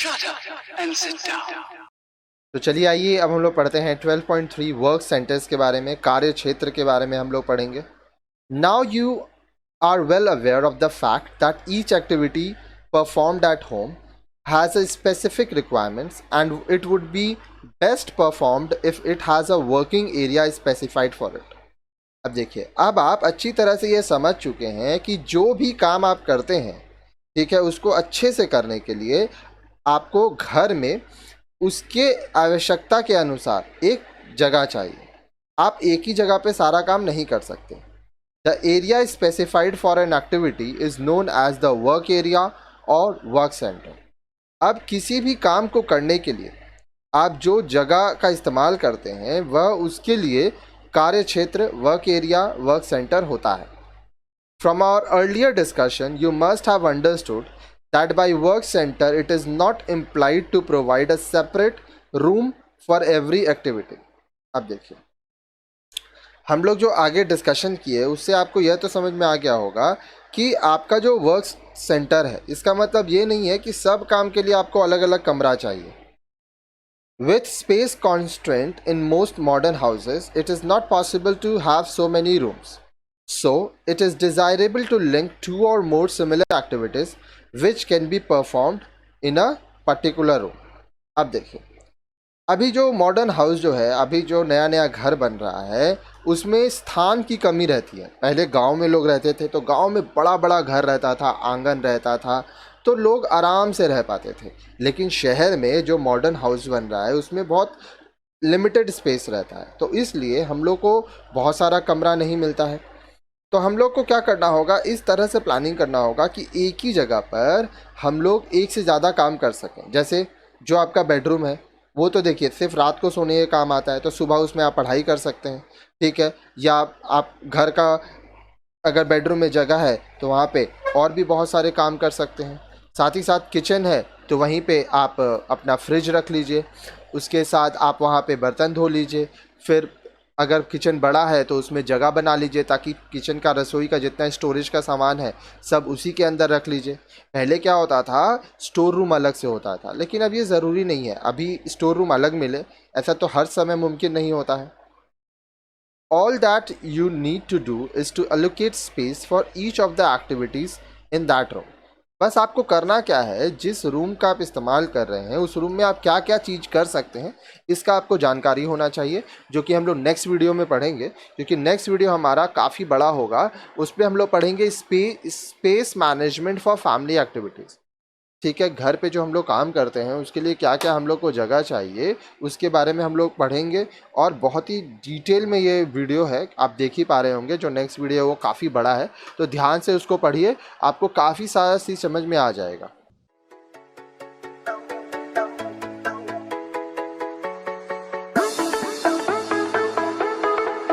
Shut up and sit down. तो चलिए आइए अब हम लोग पढ़ते हैं 12.3 वर्क सेंटर्स के बारे में, कार्य क्षेत्र के बारे में हम लोग पढ़ेंगे. Now you are well aware of the fact that each activity performed at home has a specific requirements and it would be best performed if it has a working area specified for it. अब देखिए, अब आप अच्छी तरह से ये समझ चुके हैं कि जो भी काम आप करते हैं, ठीक है, उसको अच्छे से करने के लिए आपको घर में उसके आवश्यकता के अनुसार एक जगह चाहिए. आप एक ही जगह पे सारा काम नहीं कर सकते. The area specified for an activity is known as the work area और वर्क सेंटर. अब किसी भी काम को करने के लिए आप जो जगह का इस्तेमाल करते हैं वह उसके लिए कार्य क्षेत्र, वर्क एरिया, वर्क सेंटर होता है. From our earlier discussion you must have understood that by work centre it is not implied to provide a separate room for every activity. अब देखिए, हम लोग जो आगे डिस्कशन किए उससे आपको यह तो समझ में आ गया होगा कि आपका जो वर्क सेंटर है, इसका मतलब ये नहीं है कि सब काम के लिए आपको अलग अलग कमरा चाहिए. With space constraint in most modern houses it is not possible to have so many rooms. So it is desirable to link 2 or more similar activities which can be performed in a particular room. अब देखिए, अभी जो modern house जो है, अभी जो नया नया घर बन रहा है, उसमें स्थान की कमी रहती है. पहले गांव में लोग रहते थे तो गांव में बड़ा बड़ा घर रहता था, आंगन रहता था, तो लोग आराम से रह पाते थे. लेकिन शहर में जो मॉडर्न हाउस बन रहा है उसमें बहुत लिमिटेड स्पेस रहता है, तो इसलिए हम लोग को बहुत सारा कमरा नहीं मिलता है. तो हम लोग को क्या करना होगा, इस तरह से प्लानिंग करना होगा कि एक ही जगह पर हम लोग एक से ज़्यादा काम कर सकें. जैसे जो आपका बेडरूम है वो तो देखिए सिर्फ रात को सोने के काम आता है, तो सुबह उसमें आप पढ़ाई कर सकते हैं, ठीक है. या आप घर का अगर बेडरूम में जगह है तो वहाँ पे और भी बहुत सारे काम कर सकते हैं. साथ ही साथ किचन है तो वहीं पे आप अपना फ्रिज रख लीजिए, उसके साथ आप वहाँ पे बर्तन धो लीजिए. फिर अगर किचन बड़ा है तो उसमें जगह बना लीजिए ताकि किचन का, रसोई का जितना स्टोरेज का सामान है सब उसी के अंदर रख लीजिए. पहले क्या होता था, स्टोर रूम अलग से होता था, लेकिन अब ये ज़रूरी नहीं है अभी स्टोर रूम अलग मिले, ऐसा तो हर समय मुमकिन नहीं होता है. All that you need to do is to allocate space for each of the activities in that room. बस आपको करना क्या है, जिस रूम का आप इस्तेमाल कर रहे हैं उस रूम में आप क्या क्या चीज़ कर सकते हैं इसका आपको जानकारी होना चाहिए, जो कि हम लोग नेक्स्ट वीडियो में पढ़ेंगे. क्योंकि नेक्स्ट वीडियो हमारा काफ़ी बड़ा होगा, उस पर हम लोग पढ़ेंगे space management for family activities. ठीक है, घर पे जो हम लोग काम करते हैं उसके लिए क्या क्या हम लोग को जगह चाहिए उसके बारे में हम लोग पढ़ेंगे. और बहुत ही डिटेल में ये वीडियो है, आप देख ही पा रहे होंगे. जो नेक्स्ट वीडियो है वो काफ़ी बड़ा है, तो ध्यान से उसको पढ़िए, आपको काफ़ी सारा चीज़ समझ में आ जाएगा.